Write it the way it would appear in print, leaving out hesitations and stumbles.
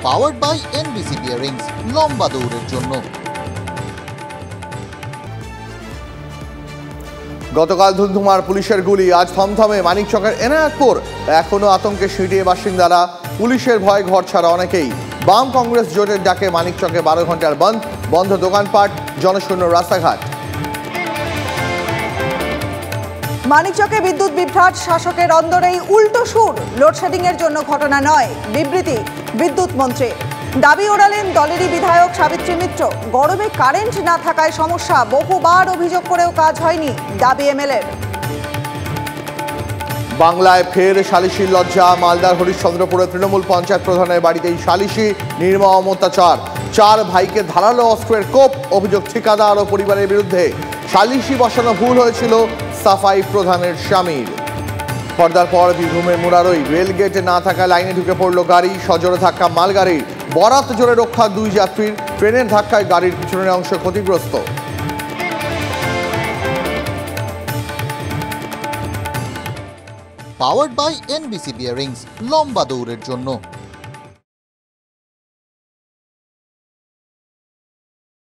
Powered by NBC bearings, লম্বা দৌড়ের জন্য। গতকাল ধুন্ধুমার পুলিশের গুলি, আজ থমথমে মানিকচকের এনায়েতপুর। এখনো আতঙ্কে সিঁটিয়ে বাসিন্দারা, পুলিশের ভয় ঘর ছাড়া অনেকেই। বাম কংগ্রেস জোটের ডাকে মানিকচকে 12 ঘন্টার বন্ধ দোকানপাট, জনশূন্য রাস্তাঘাট। মানিকচকে বিদ্যুৎ বিভ্রাট, শাসকের অন্দরেই উল্টো সুর। লোডশেডিং এর জন্য ঘটনা নয়, বিবৃতি বিদ্যুৎ মন্ত্রী। দাবি ওড়ালেন দলেরই বিধায়ক সাবিত্রী মিত্র। গরমে কারেন্ট না থাকায় সমস্যা, বহুবার অভিযোগ করেও কাজ হয়নি, দাবি এমএলএর। বাংলায় ফের সালিশির লজ্জা, মালদার হরিশ্চন্দ্রপুরে তৃণমূল পঞ্চায়েত প্রধানের বাড়িতেই সালিশি, নির্মম অত্যাচার। 4 ভাইকে ধারালো অস্ত্রের কোপ, অভিযোগ ঠিকাদার ও পরিবারের বিরুদ্ধে। সালিশি বসানো ভুল হয়েছিল সাফাই প্রধানের স্বামীর। পর্দার পর বীরভূমের মুরারই রেলগেটে না থাকা লাইনে ঢুকে পড়ল গাড়ি, সজোরে ধাক্কা মালগাড়ির। বরাত জোরে রক্ষা 2 যাত্রীর, ট্রেনের ধাক্কায় গাড়ির পিছনের অংশ ক্ষতিগ্রস্ত। পাওয়ার্ড বাই এনবিসি বিয়ারিংস, লম্বা দৌড়ের জন্য।